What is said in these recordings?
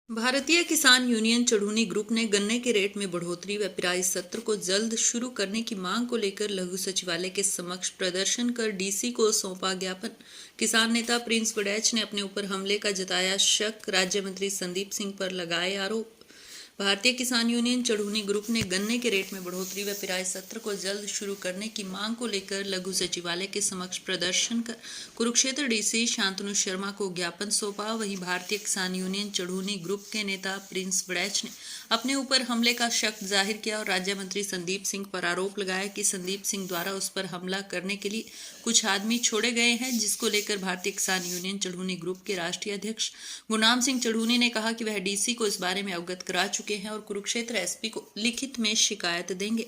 भारतीय किसान union Chaduni group ने गन्ने के रेट में बढ़ोतरी व पिराई सत्र को जल्द शुरू करने की मांग को लेकर लघु सचिवालय के समक्ष प्रदर्शन कर डीसी को सौंपा ज्ञापन। किसान नेता प्रिंस वड़ैच ने अपने ऊपर हमले का जताया शक, राज्य मंत्री संदीप सिंह पर लगाए आरोप। भारतीय किसान यूनियन चढ़ूनी ग्रुप ने गन्ने के रेट में बढ़ोतरी व पिराई सत्र को जल्द शुरू करने की मांग को लेकर लघु सचिवालय के समक्ष प्रदर्शन कर कुरुक्षेत्र डीसी शांतनु शर्मा को ज्ञापन सौंपा। वहीं भारतीय किसान यूनियन चढ़ूनी ग्रुप के नेता प्रिंस वड़ैच ने अपने ऊपर हमले का शक जाहिर किया और राज्य मंत्री संदीप सिंह पर आरोप लगाया कि संदीप सिंह द्वारा उस पर हमला करने के लिए कुछ आदमी छोड़े गए हैं, जिसको लेकर भारतीय किसान यूनियन चढ़ूनी ग्रुप के राष्ट्रीय अध्यक्ष गुरनाम सिंह चढ़ूनी ने कहा कि वह डीसी को इस बारे में अवगत करा चुके हैं और कुरुक्षेत्र एसपी को लिखित में शिकायत देंगे।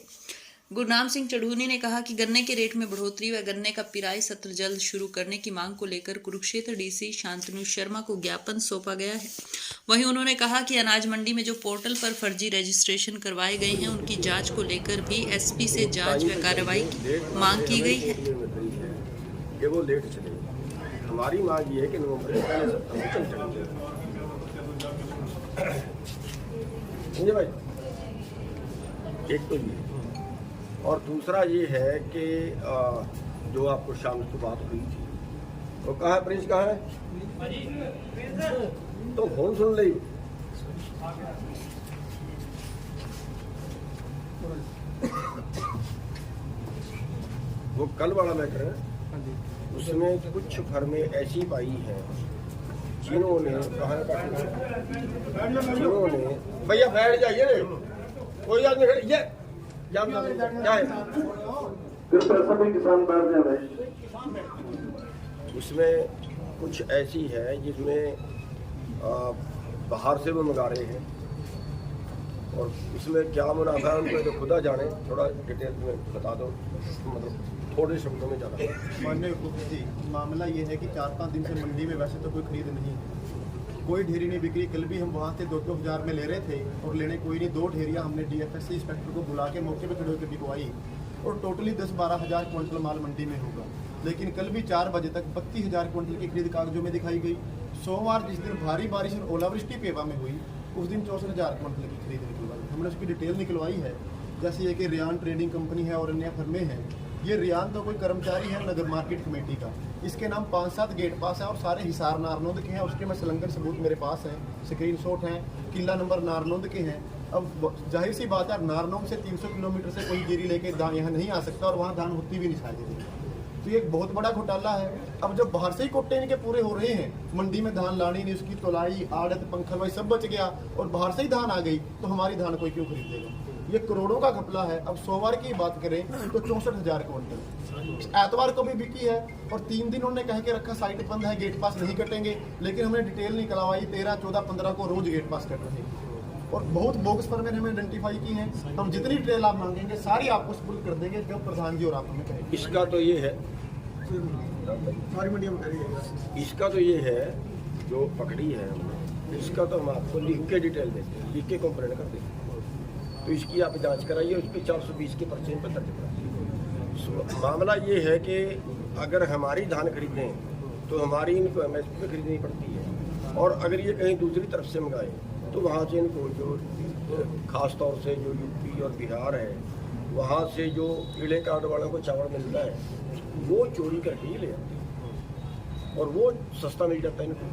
गुरनाम सिंह चढ़ूनी ने कहा कि गन्ने के रेट में बढ़ोतरी व गन्ने का पिराई सत्र जल्द शुरू करने की मांग को लेकर कुरुक्षेत्र डीसी शांतनु शर्मा को ज्ञापन सौंपा गया है। वहीं उन्होंने कहा कि अनाज मंडी में जो पोर्टल पर फर्जी रजिस्ट्रेशन करवाए गए हैं, उनकी जांच को लेकर भी एसपी से जांच व कार्रवाई की मांग की गई है। कि वो लेट चले। हमारी मांग ये है कि नवंबर के पहले सप्ताह में चल समझे भाई। एक तो ये और दूसरा ये है कि जो आपको शाम को बात हुई थी, वो कहा है प्रिंस कहा है तो फोन सुन ली। वो कल वाला मैटर है, उसमें कुछ फर्में ऐसी पाई हैं जिन्होंने भैया बैठ जाइए, कोई आदमी ये क्या है उसमें कुछ ऐसी है जिसमें बाहर से वो मंगा रहे हैं और इसमें क्या मुनाफा है उनको तो खुदा जाने। थोड़ा डिटेल में बता दो, मतलब थोड़े शब्दों में ज़्यादा। माननीय उपमुख्यमंत्री जी, मामला ये है कि 4-5 दिन से मंडी में वैसे तो कोई खरीद नहीं है, कोई ढेरी नहीं बिक्री। कल भी हम वहाँ से 2-2 हज़ार में ले रहे थे और लेने कोई नहीं। 2 ढेरियाँ हमने डीएफएससी इंस्पेक्टर को बुला के मौके पर खड़े होकर बिकवाई और टोटली 10-12 हज़ार क्विंटल माल मंडी में होगा। लेकिन कल भी 4 बजे तक 32,000 क्विंटल की खरीद कागजों में दिखाई गई। सोमवार जिस दिन भारी बारिश और ओलावृष्टि पेवा में हुई, उस दिन 64,000 क्विंटल की खरीद निकलवाई। हमने उसकी डिटेल निकलवाई है, जैसे ये कि रियान ट्रेडिंग कंपनी है और अन्य फर्में हैं। ये रियान तो कोई कर्मचारी है नगर मार्केट कमेटी का, इसके नाम 5-7 गेट पास है और सारे हिसार नारनौंद के हैं। उसके मैं संलग्न सबूत मेरे पास हैं, स्क्रीनशॉट हैं, किला नंबर नारनौंद के हैं। अब जाहिर सी बात है, नारनौंद से 300 किलोमीटर से कोई गिरी लेके यहाँ नहीं आ सकता और वहाँ धान होती भी नहीं शायद। तो ये एक बहुत बड़ा घोटाला है। अब जब बाहर से ही कोट्टे इनके पूरे हो रहे हैं, मंडी में धान लानी नहीं, उसकी तोलाई, आड़त, पंखलवाई सब बच गया और बाहर से ही धान आ गई, तो हमारी धान कोई क्यों खरीदेगा? ये करोड़ों का घपला है। अब सोमवार की बात करें तो 64,000 क्विंटल एतवार को भी बिकी है और 3 दिन उन्होंने कह के रखा साइट बंद है, गेट पास नहीं कटेंगे। लेकिन हमने डिटेल निकलवाई, 13, 14, 15 को रोज गेट पास कट रहे हैं और बहुत बोगस फर्में हमें आइडेंटिफाई की हैं। हम जितनी डिटेल आप मांगेंगे सारी आपको सपुर्द कर देंगे जब प्रधान जी और आप हमें कहेंगे। इसका तो ये है, सारी मंडियों में इसका तो ये है जो पकड़ी है हमने, इसका तो हम आपको लिख के डिटेल देते हैं, लिख के कंप्लेंट कर देते हैं। तो इसकी आप जांच कराइए, उस पर 420 के पर्चे पर दर्ज कराइए। मामला ये है कि अगर हमारी धान खरीदें तो हमारी इनको एमएसपी पे खरीदनी पड़ती है और अगर ये कहीं दूसरी तरफ से मंगाए तो वहाँ से इनको जो ख़ास तौर से जो यूपी और बिहार है, वहाँ से जो पीले कार्ड वालों को चावल मिलता है वो चोरी करके ही ले आते हैं और वो सस्ता मिल जाता है इनको।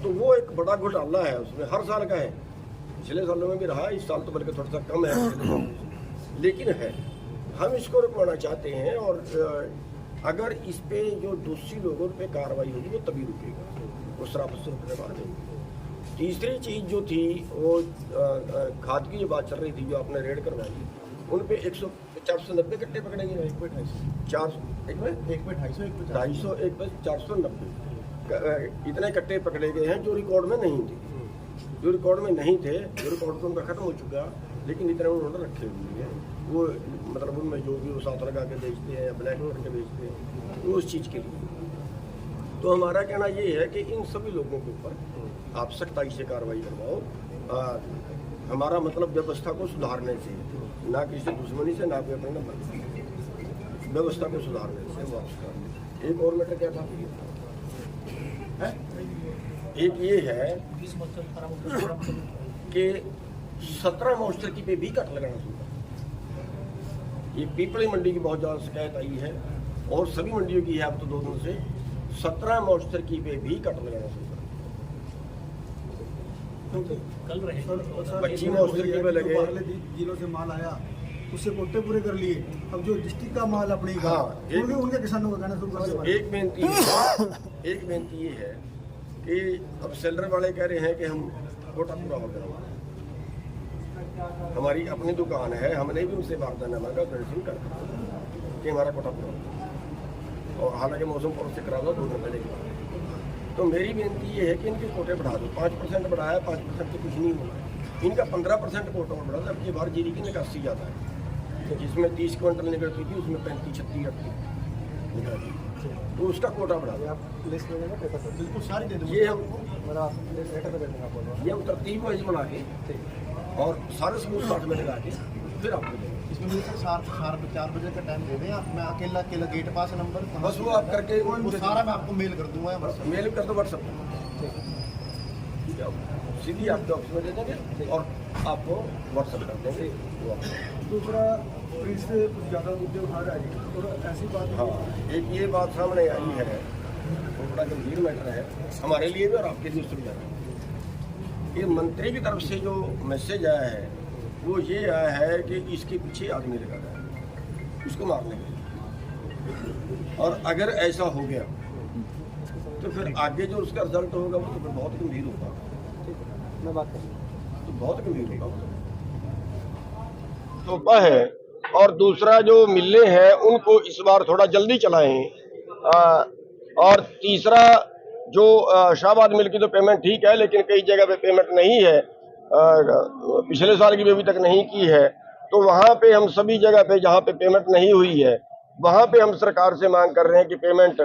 तो वो एक बड़ा घोटाला है, उसमें हर साल का है, पिछले सालों में भी रहा, इस साल तो बल्कि थोड़ा सा कम है, लेकिन है। हम इसको रुकवाना चाहते हैं और अगर इस पे जो दोषी लोगों पे कार्रवाई होगी वो तभी रुकेगा, वो शराब से रुकने वाला नहीं। तीसरी चीज़ जो थी वो खाद की जो बात चल रही थी, जो आपने रेड करवाई, उन पे 490 कट्टे पकड़े गए। 1 पे 250, 1 पे 490 इतने कट्टे पकड़े गए हैं जो रिकॉर्ड में नहीं थे। जो रिकॉर्ड में नहीं थे, जो रिकॉर्ड तो उनका खत्म हो चुका, लेकिन इतने उन्होंने रखे हुए हैं। वो मतलब उनमें जो भी वो साथ लगा के बेचते हैं या ब्लैक करके बेचते हैं, वो उस चीज़ के लिए। तो हमारा कहना ये है कि इन सभी लोगों के ऊपर आप सख्ताई से कार्रवाई करवाओ। हमारा मतलब व्यवस्था को सुधारने से, ना किसी दुश्मनी से, ना कोई अपने नंबर, व्यवस्था को सुधारने से वापस करने। एक और मैटर क्या था एक ये है कि 17 मॉइस्चर की पे भी कट लगाना शुरू कर। ये पीपली मंडी की बहुत ज़्यादा शिकायत आई है और सभी मंडियों की है अब तो 2 दिन से। 17 मॉइस्चर की पे भी कट लगाना शुरू कर। कल रहे 25 मॉइस्चर की पे लगे। जिलों से माल आया, उससे कोटे पूरे कर लिए। अब जो डिस्ट्रिक्ट का माल अपनी उनके किसानों को कहना शुरू कर दिया। एक बेनती ये है कि अब सेलर वाले कह रहे हैं कि हम कोटा पूरा हो गया। हमारी अपनी दुकान है, हमने भी उनसे वार्तानामा का दर्शन कर कि हमारा कोटा पूरा हो गया। और हालांकि मौसम पूर्व से करा दो 2 दिन पहले की बात। तो मेरी बेनती ये है कि इनके कोटे बढ़ा दो। 5% बढ़ाया, 5% से कुछ नहीं होगा। इनका 15% कोटा और बढ़ा दो। अब की बार जीरी की निकासी ज़्यादा है, जिसमें 30 क्विंटल निकलती थी उसमें 35-36 निकलती, तो उसका कोटा बढ़ा दो। आप लिस्ट में देंगे पेपर पर? बिल्कुल सारी दे दूँगा। ये हम लेटर पे दे देंगे आपको। ये हम तरतीब वाइज बना के और सारे सबूत साथ में लगा के फिर आपको देंगे। इसमें मुझे सर 4 बजे का टाइम दे दें आप। मैं अकेला गेट पास नंबर बस वो आप करके वो सारा मैं आपको मेल कर दूंगा। मेल कर दो व्हाट्सएप पर, ठीक है? सीधी आपके ऑफिस में दे देंगे और आपको व्हाट्सएप कर देंगे वो आपको। दूसरा प्रिंस से कुछ ज़्यादा मुद्दे उठा रहा है और ऐसी बात हाँ, एक ये बात सामने आई है, वो बड़ा गंभीर मैटर है हमारे लिए भी और आपके लिए सुविधा है। ये मंत्री की तरफ से जो मैसेज आया है वो ये आया है कि इसके पीछे आदमी लगा है उसको मारने के लिए। और अगर ऐसा हो गया तो फिर आगे जो उसका रिजल्ट होगा वो तो फिर बहुत गंभीर होगा। मैं बात करूँ तो बहुत गंभीर होगा। तो है और दूसरा जो मिलने हैं उनको इस बार थोड़ा जल्दी चलाएं। और तीसरा जो शाहबाद मिल की तो पेमेंट ठीक है, लेकिन कई जगह पे पेमेंट नहीं है। पिछले साल की भी अभी तक नहीं की है। तो वहाँ पे हम सभी जगह पे जहाँ पे पेमेंट नहीं हुई है वहाँ पे हम सरकार से मांग कर रहे हैं कि पेमेंट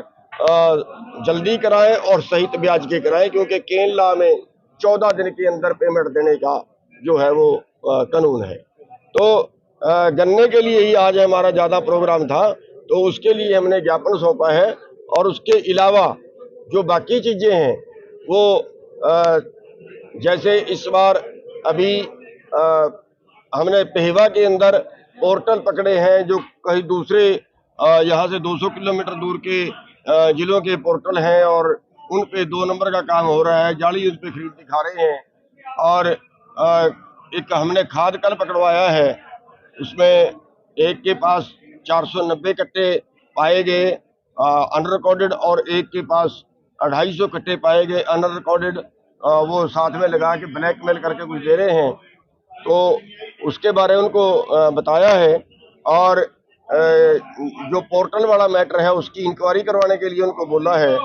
जल्दी कराएं और सहित ब्याज के कराएं, क्योंकि केन लॉ में 14 दिन के अंदर पेमेंट देने का जो है वो कानून है। तो गन्ने के लिए ही आज हमारा ज़्यादा प्रोग्राम था, तो उसके लिए हमने ज्ञापन सौंपा है। और उसके अलावा जो बाकी चीज़ें हैं वो जैसे इस बार अभी हमने पेहवा के अंदर पोर्टल पकड़े हैं जो कहीं दूसरे यहाँ से 200 किलोमीटर दूर के जिलों के पोर्टल हैं और उन पे 2 नंबर का काम हो रहा है, जाली उन पे खरीद दिखा रहे हैं। और एक हमने खाद कल पकड़वाया है, उसमें एक के पास 490 कट्टे पाए गए अनर रिकॉर्डेड और एक के पास 250 कट्टे पाए गए अनर रिकॉर्डेड। वो साथ में लगा के ब्लैकमेल करके कुछ दे रहे हैं, तो उसके बारे में उनको बताया है। और जो पोर्टल वाला मैटर है उसकी इंक्वायरी करवाने के लिए उनको बोला है।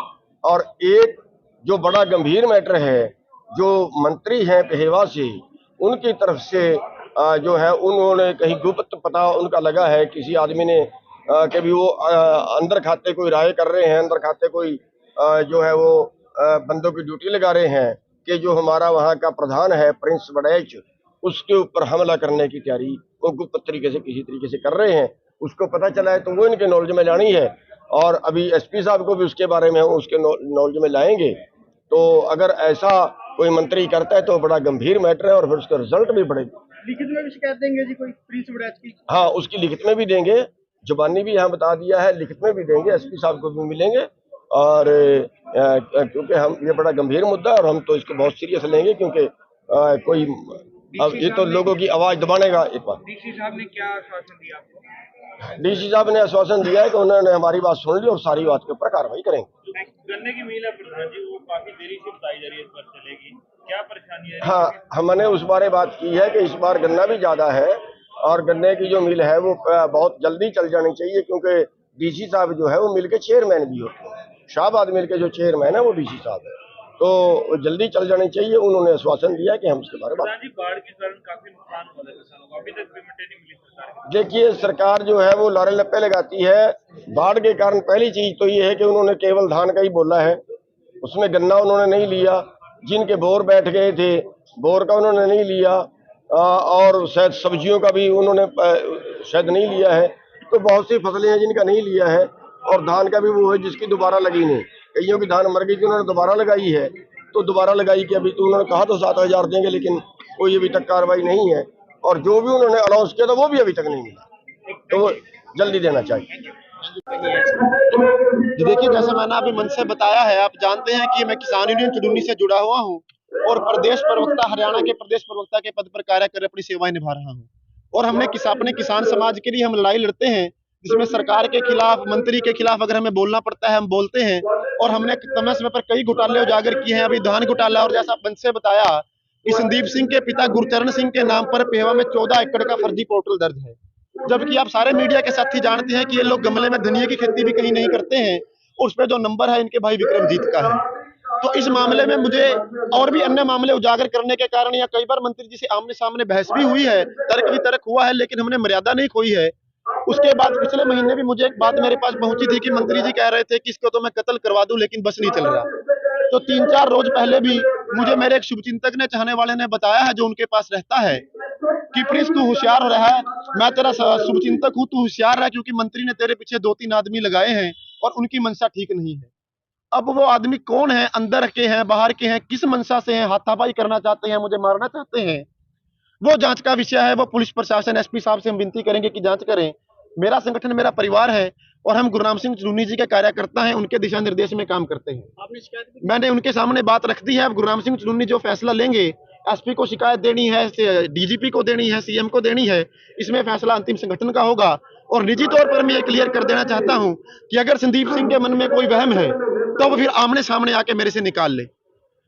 और एक जो बड़ा गंभीर मैटर है, जो मंत्री हैं पेहवा से, उनकी तरफ से जो है उन्होंने कहीं गुप्त पता उनका लगा है किसी आदमी ने कि भी वो अंदर खाते कोई राय कर रहे हैं, अंदर खाते कोई जो है वो बंदों की ड्यूटी लगा रहे हैं कि जो हमारा वहाँ का प्रधान है प्रिंस बड़ैच, उसके ऊपर हमला करने की तैयारी वो गुप्त तरीके से किसी तरीके से कर रहे हैं। उसको पता चला है तो वो इनके नॉलेज में लानी है और अभी एसपी साहब को भी उसके बारे में उसके नॉलेज में लाएंगे। तो अगर ऐसा कोई मंत्री करता है तो बड़ा गंभीर मैटर है और फिर उसका रिजल्ट भी बढ़ेगा। लिखित में भी शिकायत देंगे जी कोई प्रिंस बड़ैच की? हाँ, उसकी लिखित में भी देंगे, जुबानी भी यहाँ बता दिया है, लिखित में भी देंगे, एसपी साहब को भी मिलेंगे। और क्योंकि हम ये बड़ा गंभीर मुद्दा है और हम तो इसको बहुत सीरियस लेंगे, क्योंकि कोई अब ये तो लोगों की आवाज दबानेगा। एक बार डीसी साहब ने क्या आश्वासन दिया आपको? डीसी साहब ने आश्वासन दिया है कि उन्होंने हमारी बात सुन ली और सारी बात के ऊपर कार्रवाई करेंगे। गन्ने की मिल है प्रधान जी, वो काफी देरी से बताई जा रही है, इस बार चलेगी, क्या परेशानी है? हाँ, हमने उस बारे बात की है कि इस बार गन्ना भी ज्यादा है और गन्ने की जो मिल है वो बहुत जल्दी चल जानी चाहिए, क्योंकि डीसी साहब जो है वो मिल के चेयरमैन भी होते हैं। शाहबाद मिल के जो चेयरमैन है वो डीसी साहब है, तो जल्दी चल जानी चाहिए। उन्होंने आश्वासन दिया कि हम इसके बारे में जी बाढ़ के कारण काफी नुकसान हुआ है किसानों को, अभी तक पेमेंट नहीं मिली सरकार की। देखिए, सरकार जो है वो लारे लप्पे लगाती है। बाढ़ के कारण पहली चीज तो ये है कि उन्होंने केवल धान का ही बोला है, उसमें गन्ना उन्होंने नहीं लिया। जिनके बोर बैठ गए थे बोर का उन्होंने नहीं लिया और शायद सब्जियों का भी उन्होंने शायद नहीं लिया है। तो बहुत सी फसलें हैं जिनका नहीं लिया है और धान का भी वो है जिसकी दोबारा लगी नहीं। कईयों की धान मर गई थी, उन्होंने दोबारा लगाई है। तो दोबारा लगाई कि अभी तो उन्होंने कहा तो 7,000 देंगे, लेकिन कोई अभी तक कार्रवाई नहीं है, और जो भी उन्होंने अनाउंस किया था वो भी अभी तक नहीं मिला, तो वो जल्दी देना चाहिए। जी देखिए, जैसे मैंने अभी मन से बताया है, आप जानते हैं कि मैं किसान यूनियन चुडुन्नी से जुड़ा हुआ हूं और प्रदेश प्रवक्ता, हरियाणा के प्रदेश प्रवक्ता के पद पर कार्य कर अपनी सेवाएं निभा रहा हूं। और हमने अपने किसान समाज के लिए हम लड़ाई लड़ते हैं, जिसमें सरकार के खिलाफ, मंत्री के खिलाफ अगर हमें बोलना पड़ता है हम बोलते हैं। और हमने समय समय पर कई घोटाले उजागर किए हैं, अभी धान घोटाला, और जैसा मन से बताया कि संदीप सिंह के पिता गुरचरण सिंह के नाम पर पेवा में 14 एकड़ का फर्जी पोर्टल दर्ज है, जबकि आप सारे मीडिया के साथी जानते हैं कि ये लोग गमले में धनिया की खेती भी कहीं नहीं करते हैं, और उस पे जो नंबर है इनके भाई विक्रमजीत का है। तो इस मामले में मुझे और भी अन्य मामले उजागर करने के कारण, या कई बार मंत्री जी से आमने सामने बहस भी हुई है, तर्क वितर्क हुआ है, लेकिन हमने मर्यादा नहीं खोई है। उसके बाद पिछले महीने भी मुझे एक बात मेरे पास पहुंची थी कि मंत्री जी कह रहे थे कि इसको तो मैं कत्ल करवा दूं, लेकिन बस नहीं चल रहा। तो 3-4 रोज पहले भी मुझे मेरे एक शुभचिंतक ने, चाहने वाले ने बताया है, जो उनके पास रहता है, कि प्रिंस तू होशियार रहा है, मैं तेरा शुभचिंतक हूं, तू होशियार रहा, क्योंकि मंत्री ने तेरे पीछे 2-3 आदमी लगाए हैं और उनकी मंशा ठीक नहीं है। अब वो आदमी कौन है, अंदर के हैं, बाहर के हैं, किस मंशा से हैं, हाथापाई करना चाहते हैं, मुझे मारना चाहते हैं, वो जांच का विषय है। वो पुलिस प्रशासन, एसपी साहब से हम विनती करेंगे कि जांच करें। मेरा संगठन मेरा परिवार है और हम गुरनाम सिंह चुन्नी जी के कार्यकर्ता हैं, उनके दिशा निर्देश में काम करते हैं। मैंने उनके सामने बात रख दी है। अब गुरनाम सिंह चुन्नी जो फैसला लेंगे, एसपी को शिकायत देनी है, डीजीपी को देनी है, सीएम को देनी है, इसमें फैसला अंतिम संगठन का होगा। और निजी तौर पर मैं ये क्लियर कर देना चाहता हूं कि अगर संदीप सिंह के मन में कोई वहम है तो वो फिर आमने सामने आके मेरे से निकाल ले।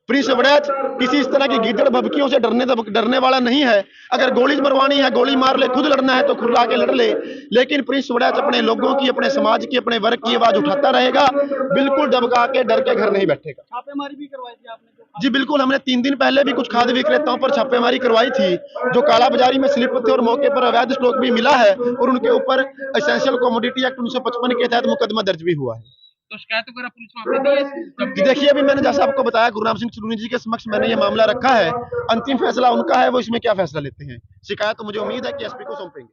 प्रिंस वड़ैच किसी इस तरह की गीदड़ भभकियों से डरने वाला नहीं है। अगर गोली मरवानी है गोली मार ले, खुद लड़ना है तो खुद लाके लड़ ले, लेकिन प्रिंस वड़ैच अपने लोगों की, अपने समाज की, अपने वर्ग की आवाज उठाता रहेगा, बिल्कुल दबका के डर के घर नहीं बैठेगा। छापेमारी भी करवाई थी आपने? जी बिल्कुल, हमने 3 दिन पहले भी कुछ खाद्य विक्रेताओं पर छापेमारी करवाई थी, जो कालाबाजारी में स्लिप थे, और मौके पर अवैध स्टॉक भी मिला है, और उनके ऊपर एसेंशियल कमोडिटी एक्ट 1955 के तहत मुकदमा दर्ज भी हुआ है। तो शिकायत वगैरह पुलिस में आपने दी है? जी देखिए, अभी मैंने जैसा आपको बताया, गुरनाम सिंह चुन्नी जी के समक्ष मैंने ये मामला रखा है। अंतिम फैसला उनका है, वो इसमें क्या फैसला लेते हैं। शिकायत तो मुझे उम्मीद है कि एसपी को सौंपेंगे।